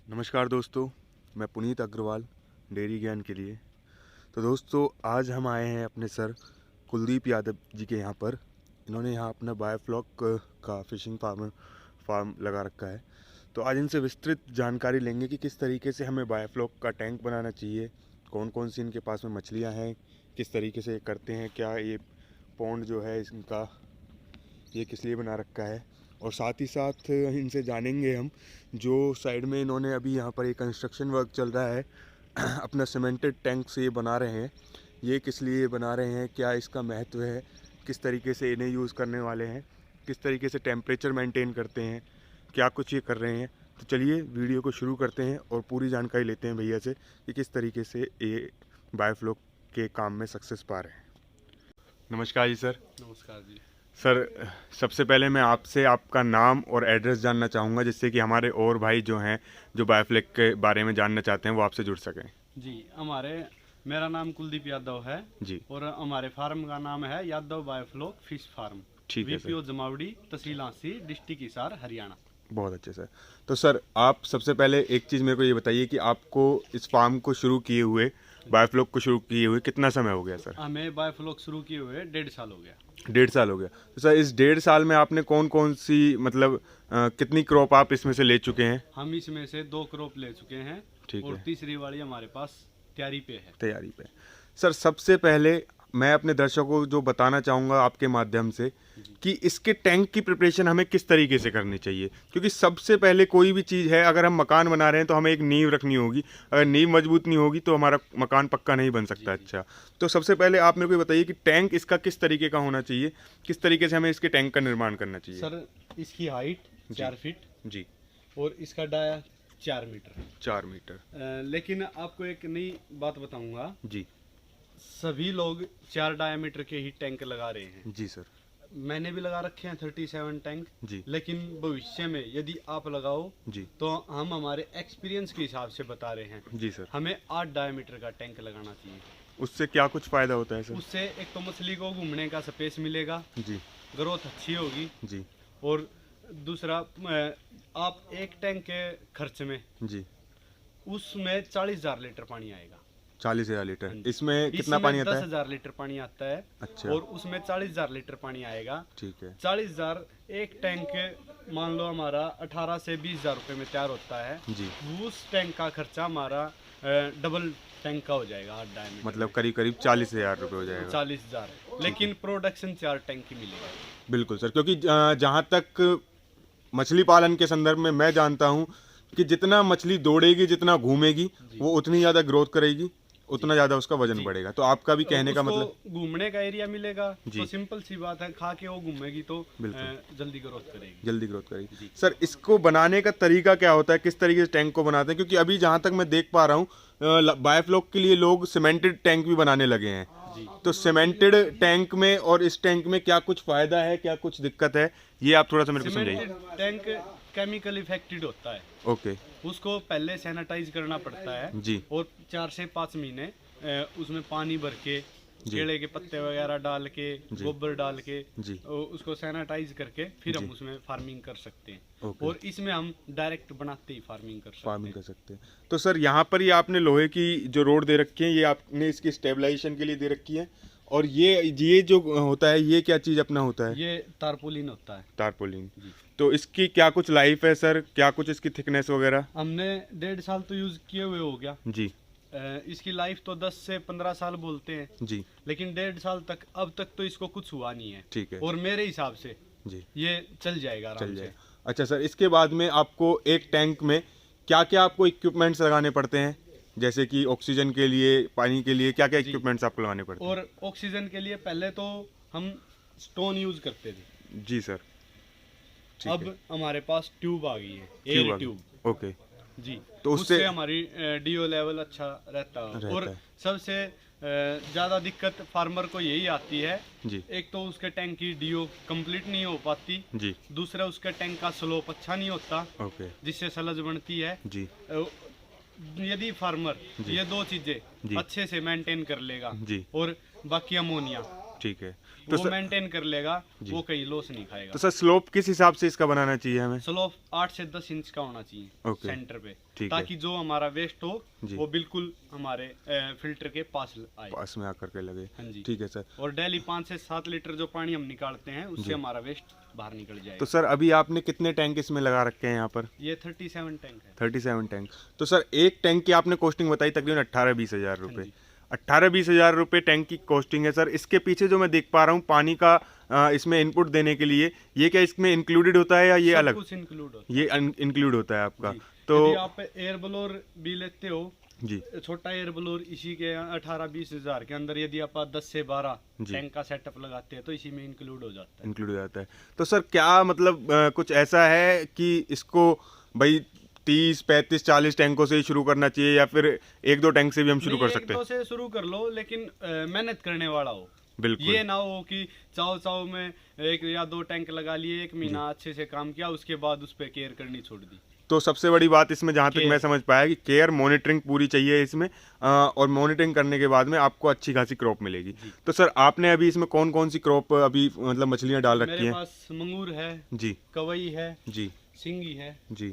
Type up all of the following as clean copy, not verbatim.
नमस्कार दोस्तों, मैं पुनीत अग्रवाल डेयरी ज्ञान के लिए। तो दोस्तों, आज हम आए हैं अपने सर कुलदीप यादव जी के यहाँ पर। इन्होंने यहाँ अपना बायोफ्लॉक का फिशिंग फार्म लगा रखा है। तो आज इनसे विस्तृत जानकारी लेंगे कि किस तरीके से हमें बायोफ्लॉक का टैंक बनाना चाहिए, कौन कौन सी इनके पास में मछलियाँ हैं, किस तरीके से ये करते हैं, क्या ये पॉन्ड जो है इनका ये किस लिए बना रखा है, और साथ ही साथ इनसे जानेंगे हम जो साइड में इन्होंने अभी यहाँ पर एक कंस्ट्रक्शन वर्क चल रहा है अपना सीमेंटेड टैंक से ये बना रहे हैं, ये किस लिए बना रहे हैं, क्या इसका महत्व है, किस तरीके से इन्हें यूज़ करने वाले हैं, किस तरीके से टेम्परेचर मेंटेन करते हैं, क्या कुछ ये कर रहे हैं। तो चलिए वीडियो को शुरू करते हैं और पूरी जानकारी लेते हैं भैया से कि किस तरीके से ये बायोफ्लॉक के काम में सक्सेस पा रहे हैं। नमस्कार जी सर। नमस्कार जी। सर, सबसे पहले मैं आपसे आपका नाम और एड्रेस जानना चाहूँगा, जिससे कि हमारे और भाई जो हैं जो बायोफ्लॉक के बारे में जानना चाहते हैं वो आपसे जुड़ सकें। जी, मेरा नाम कुलदीप यादव है जी, और हमारे फार्म का नाम है यादव बायोफ्लॉक फिश फार्म। ठीक है sir. VPO Jamawari, tehsil Aansi, district Hisar, Haryana. बहुत अच्छे सर। तो सर, आप सबसे पहले एक चीज़ मेरे को ये बताइए कि आपको इस फार्म को शुरू किए हुए, बायोफ्लॉक को शुरू किए हुए कितना समय हो गया सर? हमें बायोफ्लॉक शुरू किए हुए 1.5 साल हो गया। 1.5 साल हो गया। तो सर, इस 1.5 साल में आपने कौन कौन सी मतलब कितनी क्रॉप आप इसमें से ले चुके हैं? हम इसमें से 2 क्रॉप ले चुके हैं ठीक और है। तीसरी वाली हमारे पास तैयारी पे है। तैयारी पे। सर, सबसे पहले मैं अपने दर्शकों को जो बताना चाहूँगा आपके माध्यम से कि इसके टैंक की प्रिपरेशन हमें किस तरीके से करनी चाहिए, क्योंकि सबसे पहले कोई भी चीज़ है, अगर हम मकान बना रहे हैं तो हमें एक नींव रखनी होगी। अगर नींव मजबूत नहीं होगी तो हमारा मकान पक्का नहीं बन सकता। अच्छा, तो सबसे पहले आप मेरे को बताइए कि टैंक इसका किस तरीके का होना चाहिए, किस तरीके से हमें इसके टैंक का निर्माण करना चाहिए। सर, इसकी हाइट 4 फीट जी, और इसका डाया 4 मीटर। 4 मीटर। लेकिन आपको एक नई बात बताऊंगा, जी सभी लोग 4 डायमीटर के ही टैंक लगा रहे हैं। जी सर। मैंने भी लगा रखे हैं 37 टैंक। जी लेकिन भविष्य में यदि आप लगाओ जी तो हम हमारे एक्सपीरियंस के हिसाब से बता रहे हैं, जी सर। हमें 8 डायमीटर का टैंक लगाना चाहिए। उससे क्या कुछ फ़ायदा होता है सर? उससे एक तो मछली को घूमने का स्पेस मिलेगा, जी ग्रोथ अच्छी होगी, जी और दूसरा आप एक टैंक के खर्च में जी उसमें 40,000 लीटर पानी आएगा। 40,000 लीटर। जी। इसमें कितना इसमें पानी आता है? 10,000 लीटर पानी आता है। अच्छा। और उसमें 40,000 लीटर पानी आएगा। ठीक है। 40,000 एक टैंक मान लो हमारा 18 से 20,000 रुपए में तैयार होता है। जी, उस टैंक का खर्चा हमारा डबल टैंक का हो जाएगा 8 डायमीटर मतलब करीब करीब 40,000 रुपये हो जाएगा। 40,000। लेकिन प्रोडक्शन 4 टैंक की मिलेगा। बिल्कुल सर, क्योंकि जहाँ तक मछली पालन के संदर्भ में मैं जानता हूँ कि जितना मछली दौड़ेगी, जितना घूमेगी, वो उतनी ज़्यादा ग्रोथ करेगी, उतना ज़्यादा उसका वजन बढ़ेगा। तो आपका भी कहने का मतलब उसको घूमने का एरिया मिलेगा जी। तो सिंपल सी बात है, खा के वो घूमेगी तो बिल्कुल। जल्दी ग्रोथ करेगी। जल्दी ग्रोथ करेगी। सर, इसको बनाने का तरीका क्या होता है, किस तरीके से टैंक को बनाते हैं? क्योंकि अभी जहाँ तक मैं देख पा रहा हूँ, बायोफ्लॉक के लिए लोग सीमेंटेड टैंक भी बनाने लगे हैं। तो सीमेंटेड टैंक में और इस टैंक में क्या कुछ फायदा है, क्या कुछ दिक्कत है, ये आप थोड़ा सा मेरे को समझाइए। सीमेंटेड टैंक केमिकल इफेक्टेड होता है। ओके। उसको पहले सैनिटाइज करना पड़ता है जी और 4 से 5 महीने उसमें पानी भर के, केले के पत्ते वगैरह डाल के, गोबर डाल के जी उसको सैनिटाइज करके फिर हम उसमें फार्मिंग कर सकते हैं। ओके। और इसमें हम डायरेक्ट बनाते ही फार्मिंग कर सकते हैं। तो सर, यहाँ पर ये आपने लोहे की जो रोड दे रखी है, ये आपने इसकी स्टेबलाइजेशन के लिए दे रखी है, और ये जो होता है, ये क्या चीज़ अपना होता है? ये तारपोलिन होता है। टारपोलिन। तो इसकी क्या कुछ लाइफ है सर, क्या कुछ इसकी थिकनेस वगैरह? हमने 1.5 साल तो यूज किए हुए हो गया। जी इसकी लाइफ तो 10 से 15 साल बोलते हैं, जी लेकिन 1.5 साल तक अब तक तो इसको कुछ हुआ नहीं है। ठीक है। और मेरे हिसाब से जी, ये चल जाएगा आराम चल से। जाए। अच्छा सर, इसके बाद में आपको एक टैंक में क्या क्या आपको इक्विपमेंट्स लगाने पड़ते हैं, जैसे कि ऑक्सीजन के लिए, पानी के लिए, क्या क्या इक्विपमेंट्स आपको लगाने पड़ते हैं? और ऑक्सीजन के लिए पहले तो हम स्टोन यूज करते थे। जी सर। ठीक अब है। हमारे पास ट्यूब आ गई है, ट्यूब एयर आ गई। ट्यूब। ओके। जी, तो उससे हमारी डीओ लेवल अच्छा रहता है। और सबसे ज़्यादा दिक्कत फार्मर को यही आती है, जी एक तो उसके टैंक की डीओ कंप्लीट नहीं हो पाती, जी दूसरा उसके टैंक का स्लोप अच्छा नहीं होता ओके। जिससे सलज बनती है। जी यदि फार्मर ये 2 चीजें अच्छे से मेंटेन कर लेगा जी और बाकी अमोनिया ठीक है। तो वो मेंटेन कर लेगा, वो कहीं लॉस नहीं खाएगा। तो सर स्लोप किस हिसाब से इसका बनाना चाहिए हमें? स्लोप 8 से 10 इंच का होना चाहिए सेंटर पे, ताकि जो हमारा वेस्ट हो वो बिल्कुल हमारे फिल्टर के पास आए, पास में आकर के लगे। हाँ जी, ठीक है सर। और डेली 5 से 7 लीटर जो पानी हम निकालते हैं उससे हमारा वेस्ट बाहर निकल जाएगा। तो सर अभी आपने कितने टैंक इसमें लगा रखे हैं यहाँ पर? ये 37 टैंक है। 37 टैंक। तो सर एक टैंक की आपने कॉस्टिंग बताई तकरीबन 18-20 हज़ार रुपये। 18-20 हज़ार रुपये टैंक की कॉस्टिंग है सर। इसके पीछे जो मैं देख पा रहा हूँ पानी का इसमें इनपुट देने के लिए, ये क्या इसमें इंक्लूडेड होता है या ये अलग? कुछ इंक्लूड होता है। ये इंक्लूड होता है आपका। तो यदि आप एयर ब्लोअर भी लेते हो जी, छोटा एयर ब्लोअर, इसी के 18-20 हज़ार के अंदर यदि आप 10 से 12 टैंक का सेटअप लगाते हैं तो इसी में इंक्लूड हो जाता है। इंक्लूड हो जाता है। तो सर क्या मतलब कुछ ऐसा है कि इसको भाई 30, 35, 40 टैंकों से ही शुरू करना चाहिए या फिर 1-2 टैंक से भी हम शुरू कर सकते हैं? 1-2 से शुरू कर लो, लेकिन मेहनत करने वाला हो। बिल्कुल। ये ना हो कि चाव में 1 या 2 टैंक लगा लिए, 1 महीना अच्छे से काम किया, उसके बाद उस पर केयर करनी छोड़ दी। तो सबसे बड़ी बात इसमें जहाँ तक मैं समझ पाया कि केयर मॉनिटरिंग पूरी चाहिए इसमें, और मॉनिटरिंग करने के बाद में आपको अच्छी खासी क्रॉप मिलेगी। तो सर आपने अभी इसमें कौन कौन सी क्रॉप अभी मतलब मछलियाँ डाल रखी हैं? मेरे पास मंगूर है जी, कवई है जी, सिंगी है जी,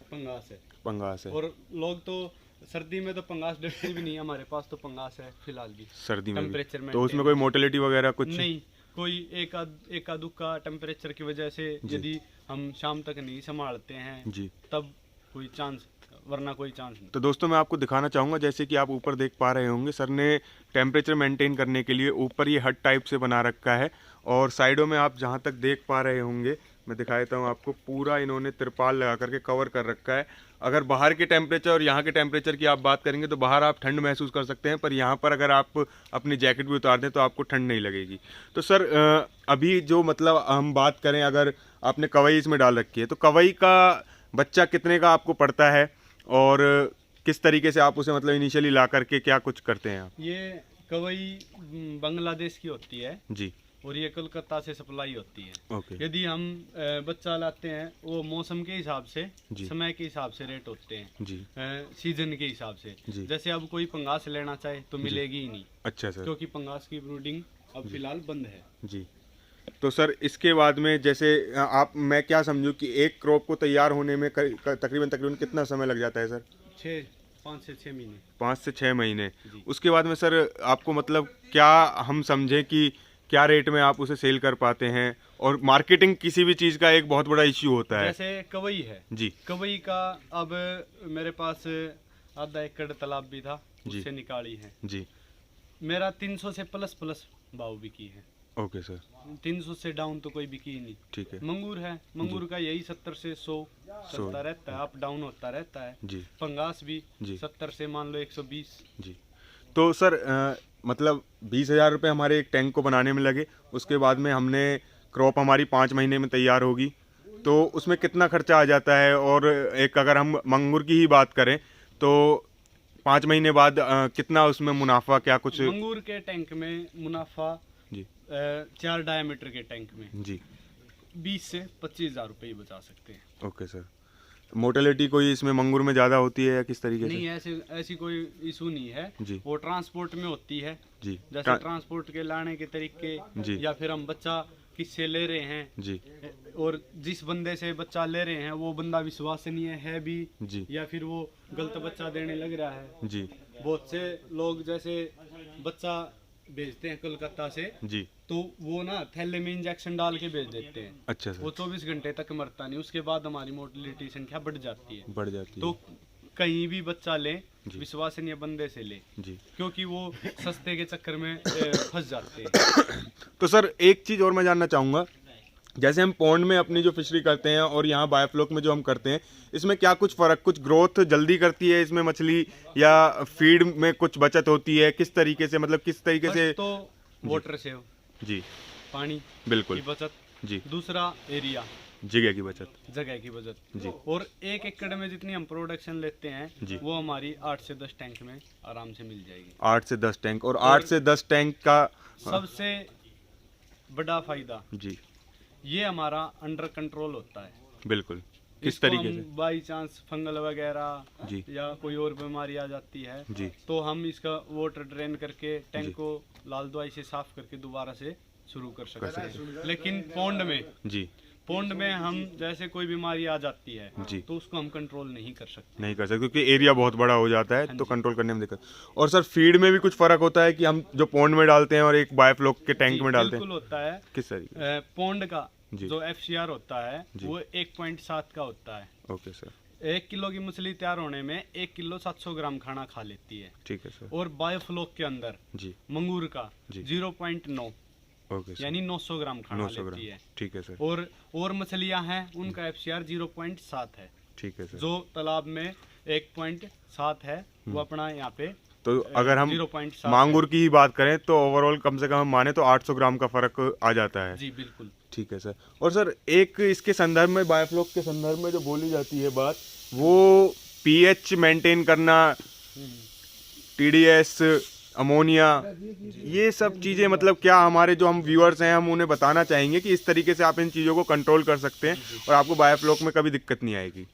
पंगास है। पंगास है। और लोग तो सर्दी में तो पंगास डरते भी नहीं, हमारे पास तो पंगास है फिलहाल भी सर्दी में टेम्परेचर में। तो उसमें कोई मोर्टेलिटी वगैरह कुछ नहीं, कोई एक आध का टेम्परेचर की वजह से यदि हम शाम तक नहीं संभालते हैं जी, तब कोई चांस, वरना कोई चांस नहीं। तो दोस्तों मैं आपको दिखाना चाहूँगा, जैसे कि आप ऊपर देख पा रहे होंगे सर ने टेम्परेचर मेंटेन करने के लिए ऊपर ये हट टाइप से बना रखा है, और साइडों में आप जहाँ तक देख पा रहे होंगे, मैं दिखा देता हूँ आपको, पूरा इन्होंने तिरपाल लगा करके कवर कर रखा है। अगर बाहर के टेम्परेचर और यहाँ के टेम्परेचर की आप बात करेंगे तो बाहर आप ठंड महसूस कर सकते हैं, पर यहाँ पर अगर आप अपनी जैकेट भी उतार दें तो आपको ठंड नहीं लगेगी। तो सर अभी जो मतलब हम बात करें, अगर आपने कवई इसमें डाल रखी है तो कवई का बच्चा कितने का आपको पड़ता है और किस तरीके से आप उसे मतलब इनिशियली ला करके क्या कुछ करते हैं आप? ये कवई बांग्लादेश की होती है जी, और ये कोलकाता से सप्लाई होती है। यदि हम बच्चा लाते हैं वो मौसम के हिसाब से, समय के हिसाब से रेट होते हैं जी, सीजन के हिसाब से। जैसे अब कोई पंगास लेना चाहे तो मिलेगी ही नहीं। अच्छा सर, क्योंकि पंगास की ब्रूडिंग अब फिलहाल बंद है जी। तो सर इसके बाद में जैसे आप, मैं क्या समझूं कि एक क्रॉप को तैयार होने में तकरीबन कितना समय लग जाता है सर? 5 से 6 महीने। 5 से 6 महीने। उसके बाद में सर आपको मतलब क्या हम समझें कि क्या रेट में आप उसे सेल कर पाते हैं? और मार्केटिंग किसी भी चीज़ का एक बहुत बड़ा इश्यू होता है। जैसे कवई है जी, कवई का अब मेरे पास आधा एकड़ तालाब भी था, उससे निकाली है जी, मेरा 300 से प्लस भाव बिकी है। ओके सर, 300 से डाउन तो कोई बिकी ही नहीं। ठीक है। मंगूर है, मंगूर का यही 70 से 100 चलता रहता है, अप डाउन होता रहता है जी। पंगास भी 70 से मान लो 120 जी। तो सर मतलब 20,000 रुपये हमारे एक टैंक को बनाने में लगे, उसके बाद में हमने क्रॉप हमारी 5 महीने में तैयार होगी, तो उसमें कितना खर्चा आ जाता है? और एक अगर हम मंगूर की ही बात करें तो 5 महीने बाद कितना उसमें मुनाफा, क्या कुछ? मंगूर के टैंक में मुनाफा जी 4 डायमीटर के टैंक में जी 20 से 25,000 रुपये बचा सकते हैं। Okay sir. मोर्टेलिटी कोई इसमें मंगूर में ज़्यादा होती है या किस तरीके से? नहीं, ऐसी कोई इशू नहीं है जी। वो ट्रांसपोर्ट में होती है जी, जैसे ट्रांसपोर्ट के लाने के तरीके जी, या फिर हम बच्चा किससे ले रहे हैं जी, और जिस बंदे से बच्चा ले रहे हैं वो बंदा विश्वसनीय है भी जी, या फिर वो गलत बच्चा देने लग रहा है जी। बहुत से लोग जैसे बच्चा भेजते हैं कोलकाता से जी, तो वो ना थैले में इंजेक्शन डाल के भेज देते हैं। अच्छा सर। वो 24 घंटे तक मरता नहीं, उसके बाद हमारी मोर्टेलिटी संख्या बढ़ जाती है। तो कहीं भी बच्चा ले विश्वसनीय बंदे से ले जी, क्योंकि वो सस्ते के चक्कर में फंस जाते हैं। तो सर एक चीज़ और मैं जानना चाहूँगा, जैसे हम पॉन्ड में अपनी जो फिशरी करते हैं और यहाँ बायोफ्लॉक में जो हम करते हैं, इसमें क्या कुछ फ़र्क, कुछ ग्रोथ जल्दी करती है इसमें मछली, या फीड में कुछ बचत होती है? किस तरीके से, मतलब किस तरीके से? तो वाटर सेव जी, पानी बिल्कुल की बचत जी, दूसरा एरिया, जगह की बचत जी, और 1 एकड़ में जितनी हम प्रोडक्शन लेते हैं जी, वो हमारी 8 से 10 टैंक में आराम से मिल जाएगी। 8 से 10 टैंक, और 8 से 10 टैंक का सबसे बड़ा फायदा जी, ये हमारा अंडर कंट्रोल होता है। बिल्कुल। किस तरीके से? बाई चांस फंगल वगैरह जी या कोई और बीमारी आ जाती है जी, तो हम इसका वाटर ड्रेन करके टैंक को लाल दवाई से साफ करके दोबारा से शुरू कर सकते हैं। लेकिन पोंड में जी, पोंड में हम जैसे कोई बीमारी आ जाती है जी, तो उसको हम कंट्रोल नहीं कर सकते। नहीं कर सकते क्योंकि एरिया बहुत बड़ा हो जाता है, हाँ तो जी। कंट्रोल करने में दिक्कत। और सर फीड में भी कुछ फर्क होता है कि हम जो पॉन्ड में डालते हैं और एक बायोफ्लॉक के टैंक जी, में डालते हैं? बिल्कुल होता है। किस तरीके? पोंड का जी। जो FCR होता है जी। वो 1.7 का होता है। ओके सर, 1 किलो की मछली तैयार होने में 1 किलो 700 ग्राम खाना खा लेती है। ठीक है सर। और बायोफ्लॉक के अंदर जी मंगूर का जी। 0.9 ओके सर, यानी 900 ग्राम खाना 900 ग्राम, लेती है। ठीक है सर, और मछलियां हैं उनका FCR 0.7 है। ठीक है सर। जो तालाब में 1.7 है वो अपना यहाँ पे तो अगर हम 0.7 मांगुर की ही बात करें तो ओवरऑल कम से कम हम माने तो 800 ग्राम का फर्क आ जाता है। जी बिल्कुल। ठीक है सर। और सर एक इसके संदर्भ में, बायोफ्लॉक के संदर्भ में जो बोली जाती है बात, वो पीएच मेंटेन करना, TDS, अमोनिया, ये सब चीज़ें मतलब क्या हमारे जो हम व्यूअर्स हैं हम उन्हें बताना चाहेंगे कि इस तरीके से आप इन चीज़ों को कंट्रोल कर सकते हैं और आपको बायोफ्लॉक में कभी दिक्कत नहीं आएगी।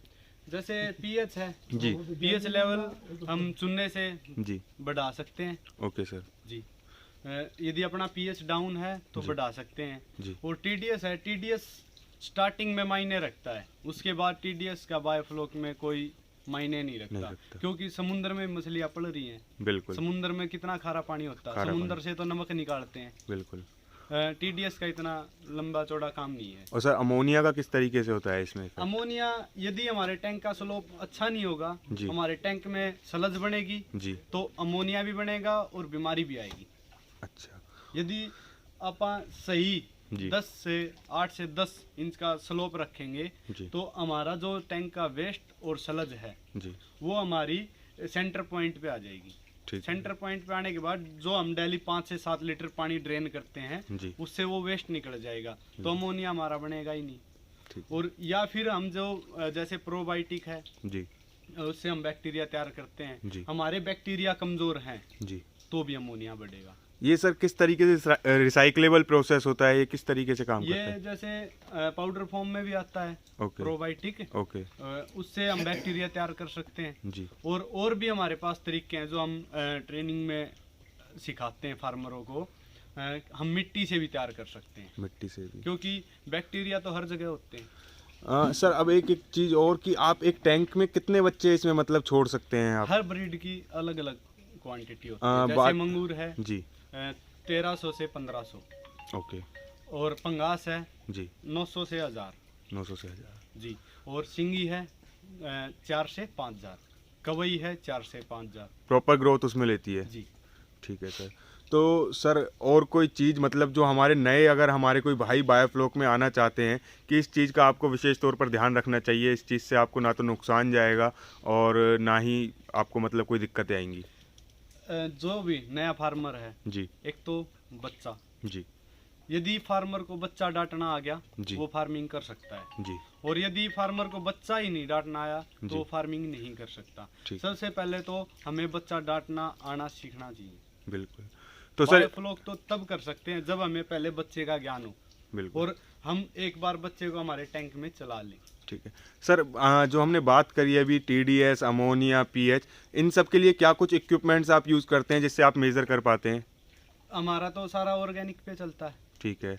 जैसे पीएच है जी, पीएच लेवल हम चुनने से जी, बढ़ा सकते हैं। ओके सर, जी यदि अपना पीएच डाउन है तो बढ़ा सकते हैं। जी, और टीडीएस है, टीडीएस स्टार्टिंग में मायने रखता है, उसके बाद टीडीएस का बायोफ्लॉक में कोई मायने नहीं रखता, क्योंकि समुद्र में मछलियां पड़ रही हैं। बिल्कुल, समुद्र में कितना खारा पानी होता है, समुद्र से तो नमक निकालते हैं। बिल्कुल। टीडीएस का इतना लंबा चौड़ा काम नहीं है। और सर अमोनिया का किस तरीके से होता है इसमें? अमोनिया यदि हमारे टैंक का स्लोप अच्छा नहीं होगा, जी, हमारे टैंक में सलज बनेगी जी, तो अमोनिया भी बनेगा और बीमारी भी आएगी। अच्छा, यदि आप सही जी, 8 से 10 इंच का स्लोप रखेंगे जी, तो हमारा जो टैंक का वेस्ट और सलज है जी, वो हमारी सेंटर पॉइंट पे आ जाएगी। ठीक, सेंटर पॉइंट पे आने के बाद जो हम डेली 5 से 7 लीटर पानी ड्रेन करते हैं जी, उससे वो वेस्ट निकल जाएगा, तो अमोनिया हमारा बनेगा ही नहीं। ठीक, और या फिर हम जो जैसे प्रोबायोटिक है जी, उससे हम बैक्टीरिया तैयार करते हैं, जी, हमारे बैक्टीरिया कमजोर हैं जी। तो भी अमोनिया बढ़ेगा। ये सर किस तरीके से रिसाइक्लेबल प्रोसेस होता है, ये किस तरीके से काम करता ये है? जैसे पाउडर फॉर्म में भी आता है ओके, प्रोबायोटिक, ओके, उससे हम बैक्टीरिया तैयार कर सकते हैं। जी, और भी हमारे पास तरीके हैं जो हम ट्रेनिंग में सिखाते हैं फार्मरों को। हम मिट्टी से भी तैयार कर सकते हैं, मिट्टी से भी। क्योंकि बैक्टीरिया तो हर जगह होते हैं। सर अब एक एक चीज़ और कि आप एक टैंक में कितने बच्चे इसमें मतलब छोड़ सकते हैं आप? हर ब्रीड की अलग अलग क्वांटिटी होती है। जैसे बात- मंगूर है जी, 1300 से 1500, ओके, और पंगास है जी, 900 से 1000 900 से 1000, जी, और सिंगी है 4 से 5000, कवई है 4 से 5000 प्रॉपर ग्रोथ उसमें लेती है। जी। ठीक है सर। तो सर और कोई चीज़ मतलब जो हमारे नए, अगर हमारे कोई भाई बायोफ्लॉक में आना चाहते हैं कि इस चीज़ का आपको विशेष तौर पर ध्यान रखना चाहिए, इस चीज़ से आपको ना तो नुकसान जाएगा और ना ही आपको मतलब कोई दिक्कतें आएंगी? जो भी नया फार्मर है, जी, एक तो बच्चा, जी, यदि फार्मर को बच्चा डांटना आ गया जी, वो फार्मिंग कर सकता है, जी, और यदि फार्मर को बच्चा ही नहीं डांटना आया तो जी। वो फार्मिंग नहीं कर सकता। ठीक। सबसे पहले तो हमें बच्चा डांटना आना सीखना चाहिए। बिल्कुल। तो सर बायोफ्लॉक तो तब कर सकते हैं जब हमें पहले बच्चे का ज्ञान हो बिल्कुल, और हम एक बार बच्चे को हमारे टैंक में चला लें। ठीक है सर। जो हमने बात करी है अभी TDS, अमोनिया, पीएच, इन सब के लिए क्या कुछ इक्विपमेंट्स आप यूज़ करते हैं जिससे आप मेज़र कर पाते हैं? हमारा तो सारा ऑर्गेनिक पे चलता है। ठीक है।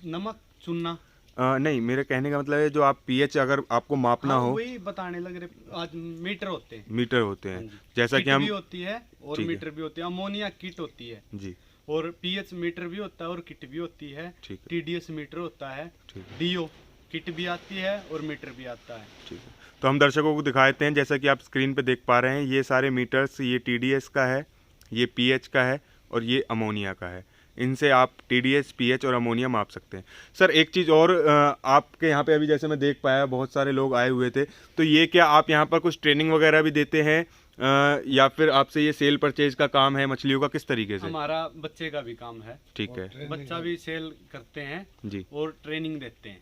नमक चुनना, नहीं, मेरे कहने का मतलब है जो आप पीएच अगर आपको मापना हाँ, हो, वही बताने लग रहे। आज मीटर होते हैं, मीटर होते हैं, हाँ जी। जैसा किट कि हम, भी होती है और ठीक है। मीटर भी होती है। अमोनिया किट होती है जी, और पीएच मीटर भी होता है और किट भी होती है। ठीक है, टीडीएस मीटर होता है, ठीक है, डीओ किट भी आती है और मीटर भी आता है। ठीक है। तो हम दर्शकों को दिखाते हैं, जैसा कि आप स्क्रीन पे देख पा रहे हैं, ये सारे मीटर्स, ये TDS का है, ये पीएच का है और ये अमोनिया का है। इनसे आप TDS, पीएच और अमोनिया माप सकते हैं। सर एक चीज़ और, आपके यहाँ पे अभी जैसे मैं देख पाया बहुत सारे लोग आए हुए थे, तो ये क्या आप यहाँ पर कुछ ट्रेनिंग वगैरह भी देते हैं या फिर आपसे ये सेल परचेज का काम है मछलियों का, किस तरीके से? हमारा बच्चे का भी काम है, ठीक है, बच्चा भी सेल करते हैं जी, और ट्रेनिंग देते हैं।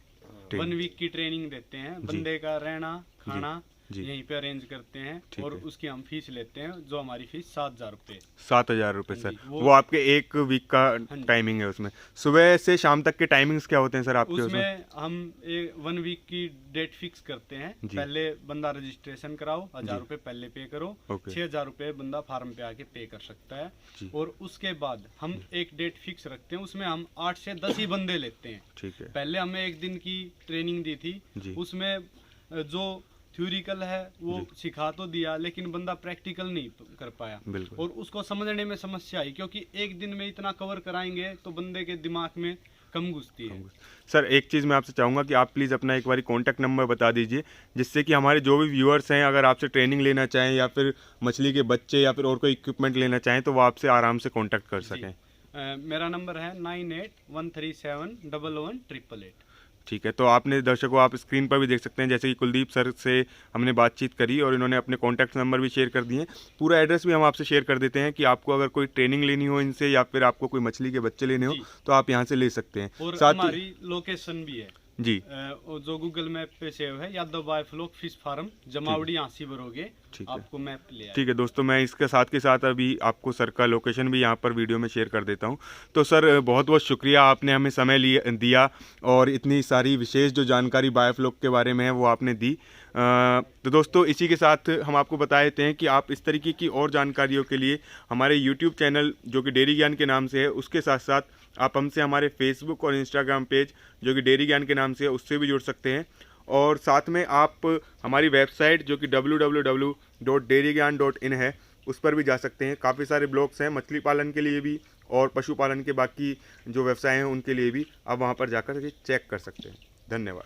1 वीक की ट्रेनिंग देते हैं, बंदे का रहना खाना यहीं पे अरेंज करते हैं और उसकी हम फीस लेते हैं, जो हमारी फीस 7,000 रुपये। 7,000 रुपये सर। वो आपके एक वीक का टाइमिंग है, उसमें सुबह से शाम तक के टाइमिंग्स क्या होते हैं सर आपके? उसमें हम 1 वीक की डेट फिक्स करते हैं। पहले बंदा रजिस्ट्रेशन कराओ, 1,000 रुपये पहले पे करो, 6,000 रुपये बंदा फार्म पे आके पे कर सकता है। और उसके बाद हम एक डेट फिक्स रखते हैं, उसमें हम 8 से 10 ही बंदे लेते हैं। ठीक है। पहले हमें 1 दिन की ट्रेनिंग दी थी, उसमें जो थ्योरिकल है वो सिखा तो दिया, लेकिन बंदा प्रैक्टिकल नहीं कर पाया और उसको समझने में समस्या आई, क्योंकि 1 दिन में इतना कवर कराएंगे तो बंदे के दिमाग में कम घुसती है। सर एक चीज़ मैं आपसे चाहूँगा कि आप प्लीज़ अपना एक बार कॉन्टैक्ट नंबर बता दीजिए, जिससे कि हमारे जो भी व्यूअर्स हैं, अगर आपसे ट्रेनिंग लेना चाहें या फिर मछली के बच्चे या फिर और कोई इक्विपमेंट लेना चाहें तो वो आपसे आराम से कॉन्टैक्ट कर सकें। मेरा नंबर है 9813711188। ठीक है, तो आपने दर्शकों आप स्क्रीन पर भी देख सकते हैं, जैसे कि कुलदीप सर से हमने बातचीत करी और इन्होंने अपने कॉन्टैक्ट नंबर भी शेयर कर दिए। पूरा एड्रेस भी हम आपसे शेयर कर देते हैं कि आपको अगर कोई ट्रेनिंग लेनी हो इनसे या फिर आपको कोई मछली के बच्चे लेने हो तो आप यहाँ से ले सकते हैं। और हमारी लोकेशन भी है जी, जो गूगल मैप पे सेव है, यादव बायोफ्लॉक फिश फार्म, जमावड़ी आसी भरोगे, आपको मैप ले आएगा। ठीक है दोस्तों, मैं इसके साथ के साथ अभी आपको सर का लोकेशन भी यहाँ पर वीडियो में शेयर कर देता हूँ। तो सर बहुत बहुत शुक्रिया, आपने हमें समय दिया और इतनी सारी विशेष जो जानकारी बायोफ्लॉक के बारे में है वो आपने दी। तो दोस्तों इसी के साथ हम आपको बता देते हैं कि आप इस तरीके की और जानकारियों के लिए हमारे यूट्यूब चैनल जो कि डेयरी ज्ञान के नाम से है, उसके साथ साथ आप हमसे हमारे फेसबुक और इंस्टाग्राम पेज जो कि डेयरी ज्ञान के नाम से है उससे भी जुड़ सकते हैं। और साथ में आप हमारी वेबसाइट जो कि www.dairygyan.in है उस पर भी जा सकते हैं। काफ़ी सारे ब्लॉग्स हैं मछली पालन के लिए भी और पशुपालन के बाकी जो व्यवसाय हैं उनके लिए भी, आप वहाँ पर जाकर चेक कर सकते हैं। धन्यवाद।